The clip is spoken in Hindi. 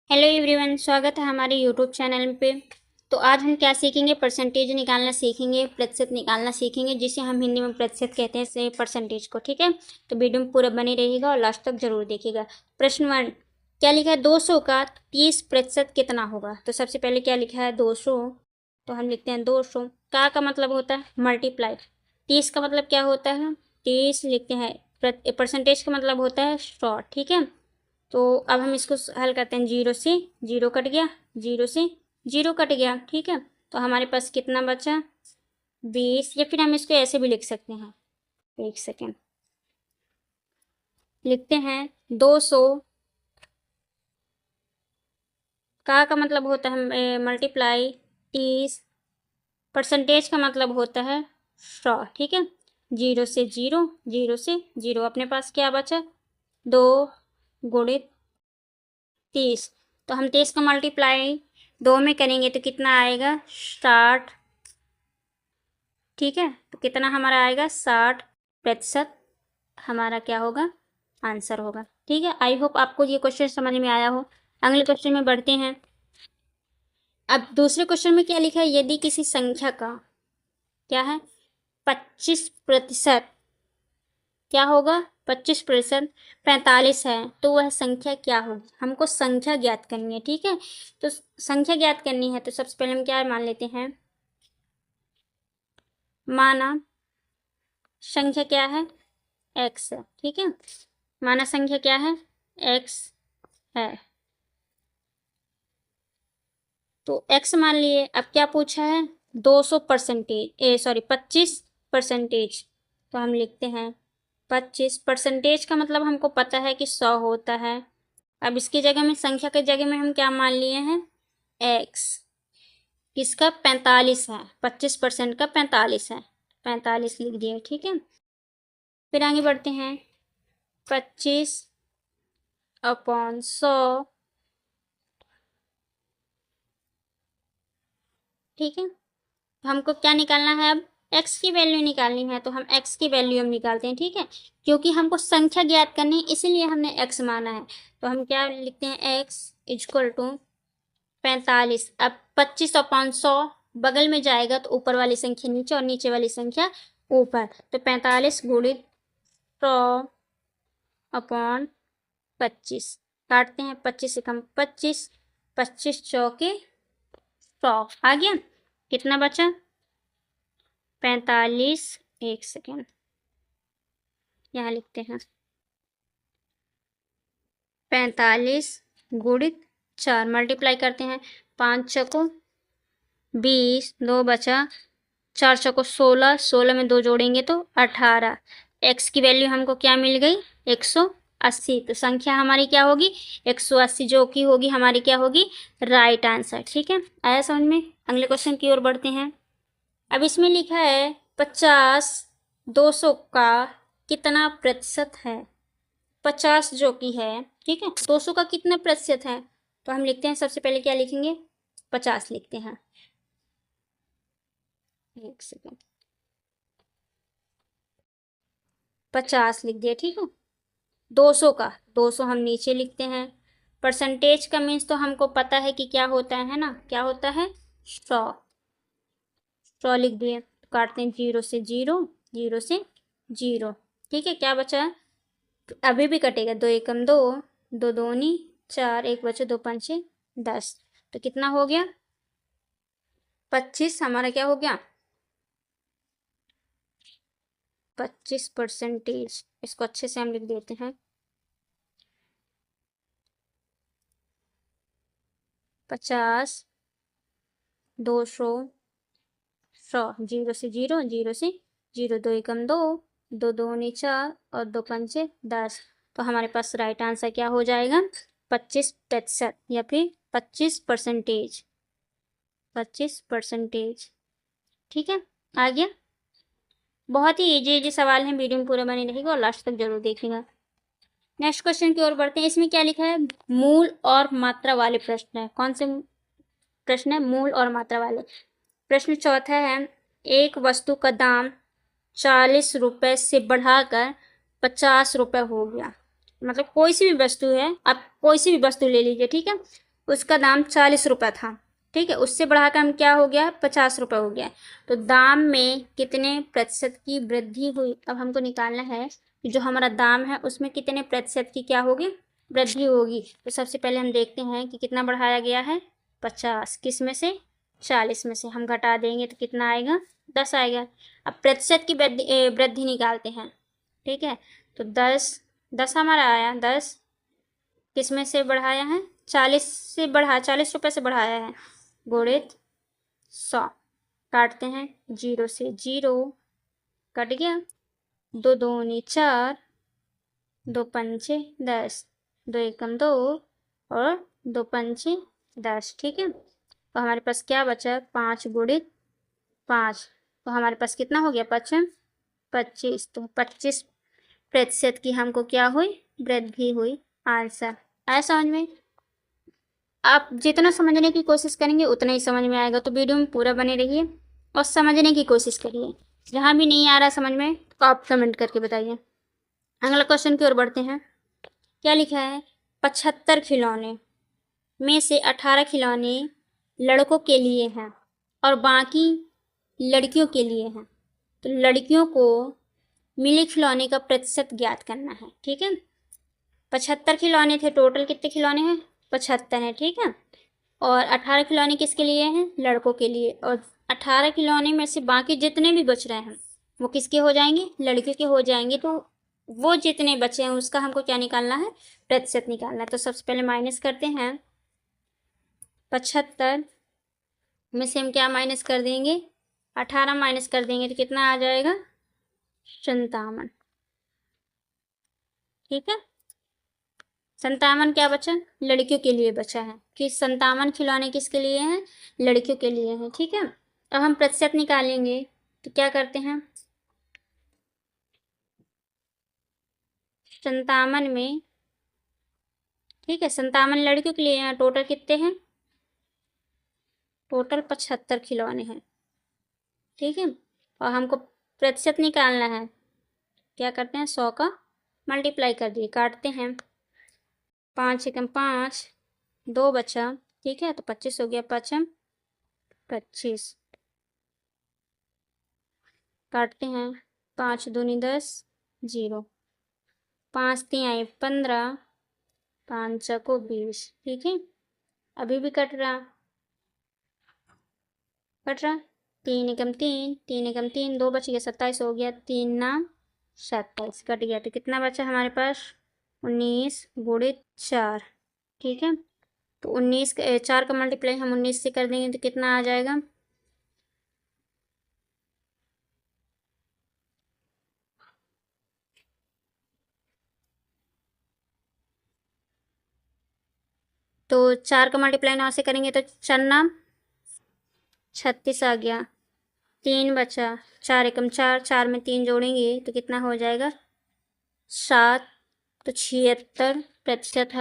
हेलो एवरीवन, स्वागत है हमारे यूट्यूब चैनल पे। तो आज हम क्या सीखेंगे? परसेंटेज निकालना सीखेंगे, प्रतिशत निकालना सीखेंगे, जिसे हम हिंदी में प्रतिशत कहते हैं से परसेंटेज को। ठीक है, तो वीडियो में पूरा बने रहेगा और लास्ट तक जरूर देखिएगा। प्रश्न 1 क्या लिखा है? 200 का 30% कितना होगा? तो सबसे पहले क्या लिखा है? 200, तो हम लिखते हैं 200। का मतलब होता है मल्टीप्लाई। 30 का मतलब क्या होता है? 30 लिखते हैं। परसेंटेज का मतलब होता है 100। ठीक है, तो अब हम इसको हल करते हैं। 0 से 0 कट गया, 0 से 0 कट गया। ठीक है, तो हमारे पास कितना बचा? 20। या फिर हम इसको ऐसे भी लिख सकते हैं। एक सेकेंड, लिखते हैं 200 का मतलब होता है मल्टीप्लाई 30। परसेंटेज का मतलब होता है 100। ठीक है, 0 से 0, 0 से 0, अपने पास क्या बचा? 2 गुणित 30। तो हम 30 का मल्टीप्लाई 2 में करेंगे तो कितना आएगा? 60। ठीक है, तो कितना हमारा आएगा? 60% हमारा क्या होगा? आंसर होगा। ठीक है, आई होप आपको ये क्वेश्चन समझ में आया हो। अगले क्वेश्चन में बढ़ते हैं। अब दूसरे क्वेश्चन में क्या लिखा है? यदि किसी संख्या का क्या है? 25% क्या होगा? 25% 45 है, तो वह संख्या क्या होगी? हमको संख्या ज्ञात करनी है। ठीक है, तो संख्या ज्ञात करनी है तो सबसे पहले हम क्या मान लेते हैं? माना संख्या क्या है? एक्स है। ठीक है, माना संख्या क्या है? एक्स है, तो एक्स मान लिए। अब क्या पूछा है? 200%, सॉरी 25%। तो हम लिखते हैं 25%। का मतलब हमको पता है कि 100 होता है। अब इसकी जगह में, संख्या की जगह में हम क्या मान लिए हैं? एक्स। किसका? 45 है, 25% का 45 है, 45 लिख दिए। ठीक है, फिर आगे बढ़ते हैं। 25/100। ठीक है, तो हमको क्या निकालना है? अब x की वैल्यू निकालनी है, तो हम x की वैल्यू हम निकालते हैं। ठीक है, क्योंकि हमको संख्या ज्ञात करनी है इसीलिए हमने x माना है। तो हम क्या लिखते हैं? x equal to 45। अब 25/100 बगल में जाएगा तो ऊपर वाली संख्या नीचे और नीचे वाली संख्या ऊपर, तो 45 गुणित 100/25। काटते हैं, 25 से कम 25, 25 चौके 100 आ गया। कितना बचा? 45। एक सेकेंड, यहाँ लिखते हैं 45 गुणित 4, मल्टीप्लाई करते हैं। 5 चौको 20, 2 बचा, 4 चौको 16, 16 में 2 जोड़ेंगे तो 18। एक्स की वैल्यू हमको क्या मिल गई? 180। तो संख्या हमारी क्या होगी? 180, जो कि होगी हमारी क्या होगी? Right answer. ठीक है, आया समझ में? अगले क्वेश्चन की ओर बढ़ते हैं। अब इसमें लिखा है 50 200 का कितना प्रतिशत है? 50 जो कि है, ठीक है, 200 का कितना प्रतिशत है? तो हम लिखते हैं, सबसे पहले क्या लिखेंगे? 50 लिखते हैं। एक सेकेंड, 50 लिख दिया। ठीक है, 200 का 200 हम नीचे लिखते हैं। परसेंटेज का मीन्स तो हमको पता है कि क्या होता है ना? क्या होता है? 100। 100 लिख दिए, तो काटते हैं 0 से 0, 0 से 0। ठीक है, क्या बचा? तो अभी भी कटेगा। 2 एकम 2, 2 दूनी 4, एक बचे, 2 पंचे 10। तो कितना हो गया? 25 हमारा क्या हो गया? 25%। इसको अच्छे से हम लिख देते हैं। 50, 200, 100, 0 से 0, 0 से 0, 2 एकम 2, 2 दूनी 4 और 2 पंचे 10। तो हमारे पास राइट आंसर क्या हो जाएगा? 25% या फिर 25%। 25%। ठीक है, आ गया। बहुत ही इजी इजी सवाल है, वीडियो में पूरा बने रहेगा और लास्ट तक जरूर देखिएगा। नेक्स्ट क्वेश्चन की ओर बढ़ते हैं। इसमें क्या लिखा है? मूल और मात्रा वाले प्रश्न है। कौन से प्रश्न है? मूल और मात्रा वाले। प्रश्न चौथा है, एक वस्तु का दाम 40 रुपए से बढ़ाकर 50 रुपए हो गया। मतलब कोई सी भी वस्तु है, आप कोई सी भी वस्तु ले लीजिए। ठीक है, उसका दाम 40 रुपये था, ठीक है। उससे बढ़ाकर हम क्या हो गया, 50 रुपये हो गया। तो दाम में कितने प्रतिशत की वृद्धि हुई, अब हमको निकालना है कि जो हमारा दाम है उसमें कितने प्रतिशत की क्या होगी, वृद्धि होगी। तो सबसे पहले हम देखते हैं कि कितना बढ़ाया गया है, 50, किस में से, 40 में से हम घटा देंगे तो कितना आएगा, 10 आएगा। अब प्रतिशत की वृद्धि निकालते हैं, ठीक है। तो 10 हमारा आया, 10 किस में से बढ़ाया है, 40 से बढ़ा, 40 रुपये से बढ़ाया है, गुणित 100, काटते हैं, 0 से 0 कट गया, 2 दूनी 4, 2 पंचे 10, 2 एकम 2 और 2 पंचे 10, ठीक है। तो हमारे पास क्या बचा, 5 गुणित 5, तो हमारे पास कितना हो गया, 25। तो 25% की हमको क्या हुई, वृद्धि हुई। आंसर आया समझ में। आप जितना समझने की कोशिश करेंगे उतना ही समझ में आएगा। तो वीडियो में पूरा बने रहिए और समझने की कोशिश करिए। जहाँ भी नहीं आ रहा समझ में तो आप कमेंट करके बताइए। अगला क्वेश्चन की ओर बढ़ते हैं। क्या लिखा है, 75 खिलौने में से 18 खिलौने लड़कों के लिए हैं और बाकी लड़कियों के लिए हैं। तो लड़कियों को मिले खिलौने का प्रतिशत ज्ञात करना है, ठीक है। 75 खिलौने थे, टोटल कितने खिलौने हैं, 75 हैं, ठीक है। और 18 खिलौने किसके लिए हैं, लड़कों के लिए। और 18 खिलौने में से बाकी जितने भी बच रहे हैं वो किसके हो जाएंगे, लड़कियों के हो जाएंगे। तो वो जितने बचे हैं उसका हमको क्या निकालना है, प्रतिशत निकालना है। तो सबसे पहले माइनस करते हैं, 75 में से हम क्या माइनस कर देंगे, 18 माइनस कर देंगे तो कितना आ जाएगा, 57, ठीक है। 57 क्या बचा, लड़कियों के लिए बचा है कि 57 खिलौने किसके लिए हैं, लड़कियों के लिए हैं, ठीक है। अब हम प्रतिशत निकालेंगे तो क्या करते हैं, 57 में, ठीक है, 57 लड़कियों के लिए हैं, टोटल कितने हैं, टोटल 75 खिलौने हैं, ठीक है। और हमको प्रतिशत निकालना है, क्या करते हैं, 100 का मल्टीप्लाई कर दिए, काटते हैं, 5 एकम 5, 2 बचा, ठीक है। तो 25 हो गया, 5 25, काटते हैं, 5 दूनी 10, 0, 5 तिहाई 15, 5 चौको 20, ठीक है। अभी भी कट रहा, 3 एकम 3, 3 एकम 3, 2 बच गया, 27 हो गया, 3 नाम 27 कट गया। तो कितना बचा हमारे पास, 19 गुणित 4, ठीक है। तो 19 4 का मल्टीप्लाई हम 19 से कर देंगे तो कितना आ जाएगा, तो 4 का मल्टीप्लाई 9 से करेंगे तो 4 नाम 36 आ गया, 3 बचा, 4 एकम 4, 4 में 3 जोड़ेंगे तो कितना हो जाएगा, 7। तो 76%